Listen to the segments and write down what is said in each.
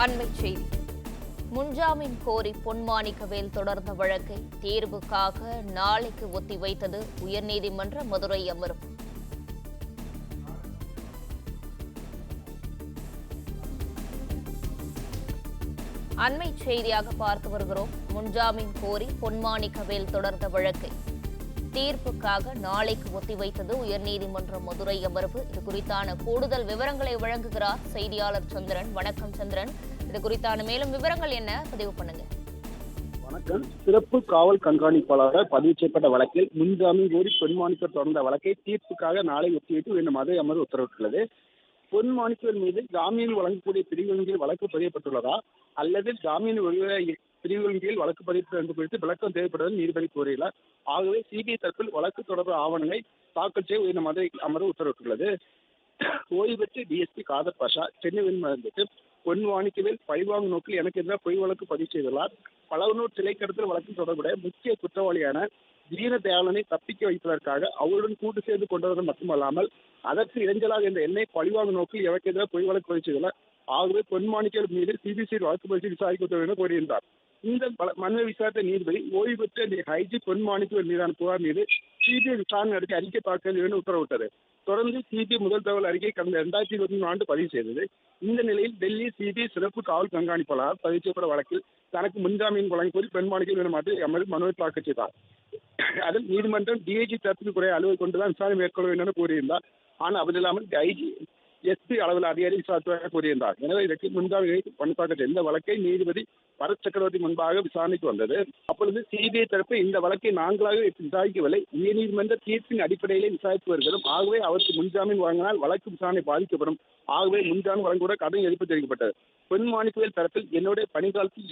அண்மைச் செய்தி. முன்ஜாமீன் கோரி பொன்மாணிக்கவேல் தொடர்ந்த வழக்கை தேர்வுக்காக நாளைக்கு ஒத்திவைத்தது உயர்நீதிமன்ற மதுரை அமர்வு. அண்மைச் செய்தியாக பார்த்து வருகிறோம். முன்ஜாமீன் கோரி பொன்மாணிக்கவேல் தொடர்ந்த வழக்கை தீர்ப்புக்காக நாளைக்கு ஒத்திவைத்தது உயர்நீதிமன்ற மதுரை அமர்வு. இது குறித்தான கூடுதல் விவரங்களை வழங்குகிறார் செய்தியாளர் சந்திரன். வணக்கம் சந்திரன், இது குறித்தான மேலும் விவரங்கள் என்ன, பதிவு பண்ணுங்க. வணக்கம். சிறப்பு காவல் கண்காணிப்பாளராக பதிவு செய்யப்பட்ட வழக்கில் முன்ஜாமீன் கோரி பொன்மாணிக்கவேல் தொடர்ந்த வழக்கை தீர்ப்புக்காக நாளை ஒத்திவைத்து இந்த மதுரை அமர்வு உத்தரவிட்டுள்ளது. பொன்மாணிக்கவேல் மீது ஜாமீன் வழங்கக்கூடிய பிரிவுகளின் கீழ் வழக்கு பதியப்பட்டுள்ளதா அல்லது ஜாமீன் பிரிவுகளின் கீழ் வழக்கு பதிவு என்று குறித்து விளக்கம் தேவைப்படுவதை நீதிபதி கூறியுள்ளார். ஆகவே சிபிஐ தரப்பில் வழக்கு தொடர்பான ஆவணங்களை தாக்கல் செய்ய இந்த மதுரை அமர்வு உத்தரவிட்டுள்ளது. ஓய்வு பெற்ற டிஎஸ்பி காதர் பாஷா சென்னை உயர்நீதிமன்றத்தில் பொன்மாணிக்கவேல் பழிவாங்கும் நோக்கில் எனக்கு எதிராக பொய் வழக்கு பதிவு செய்துள்ளார். பலவனூர் சிலை கடத்தல் வழக்கில் தொடர்புடைய முக்கிய குற்றவாளியான தீன தயாளனை தப்பிக்க வைப்பதற்காக அவருடன் கூட்டு சேர்ந்து கொண்டவர் மட்டுமல்லாமல் அதற்கு இடைஞ்சலாக இந்த எண்ணெய் பழிவாங்கும் நோக்கில் எனக்கு எதிராக பொய் வழக்கு பதிவு செய்துள்ளார். ஆகவே பொன்மாணிக்கவேல் மீது சிபிசிஐ வழக்கு பதிவு விசாரிக்க உத்தரவு என கோரியிருந்தார். இந்த மனுவை விசாரித்த நீதிபதி ஓய்வு பெற்ற ஐஜி பொன்மாணிக்கவேல் மீதான புகார் மீது சிபிஐ விசாரணை நடத்தி அறிக்கை தாக்கல் என உத்தரவிட்டது. தொடர்ந்து சிபிஐ முதல் தகவல் அறிக்கை கடந்த 2023 ஆண்டு பதிவு செய்தது. இந்த நிலையில் டெல்லி சிபிஐ சிறப்பு காவல் கண்காணிப்பாளர் பதிவு செய்யப்பட்ட வழக்கில் தனக்கு முன்ஜாமீன் வழங்கக் கோரி பொன்மாணிக்கவேல் அமர்வு மனுவை தாக்கல் செய்தார். அதில் நீதிமன்றம் டிஐஜி தரப்பில் குறைய அலுவல் கொண்டுதான் விசாரணை மேற்கொள்ள வேண்டும் என கூறியிருந்தார். ஆனால் அப்படி ஐஜி எஸ்பி அளவில் அதிகாரி விசாரிப்பதாக கூறியிருந்தார். எனவே இதற்கு முன்ஜாமீன் மனு தாக்கல் இந்த வழக்கை நீதிபதி பரத் சக்கரவர்த்தி முன்பாக விசாரணைக்கு வந்தது. அப்பொழுது சிபிஐ தரப்பு இந்த வழக்கை நாங்களாக விசாரிக்கவில்லை, உயர்நீதிமன்ற தீர்ப்பின் அடிப்படையிலே விசாரித்து வருகிறோம். ஆகவே அவருக்கு முன்ஜாமீன் வழங்கினால் வழக்கு விசாரணை பாதிக்கப்படும். ஆகவே முன்ஜாமீன் வழங்க கடும் எதிர்ப்பு தெரிவிக்கப்பட்டது. பொன்மாணிக்கவேல் தரப்பில் என்னுடைய பணிக்காலத்தில்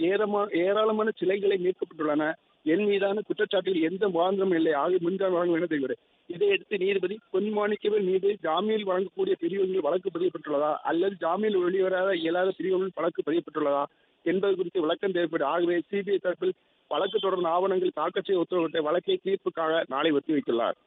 ஏராளமான சிலைகளை மீட்கப்பட்டுள்ளன, என் மீதான குற்றச்சாட்டில் எந்த முகாந்திரமும் இல்லை, ஆகிய முன்ஜாமீன் வழங்க வேண்டும் தெரிகிறது. இதையடுத்து நீதிபதி பொன்மாணிக்கவேல் மீது ஜாமீனில் வழங்கக்கூடிய பிரிவுகளில் வழக்கு பதியப்பட்டுள்ளதா அல்லது ஜாமீனில் வெளிவராத இயலாத பிரிவுகளில் வழக்கு பதியப்பட்டுள்ளதா என்பது குறித்து விளக்கம் தேவைப்படும். ஆகவே சிபிஐ தரப்பில் வழக்கு தொடர்ந்த ஆவணங்கள் தாக்கல் செய்ய உத்தரவிட்ட வழக்கை தீர்ப்புக்காக நாளை ஒத்திவைத்துள்ளார்.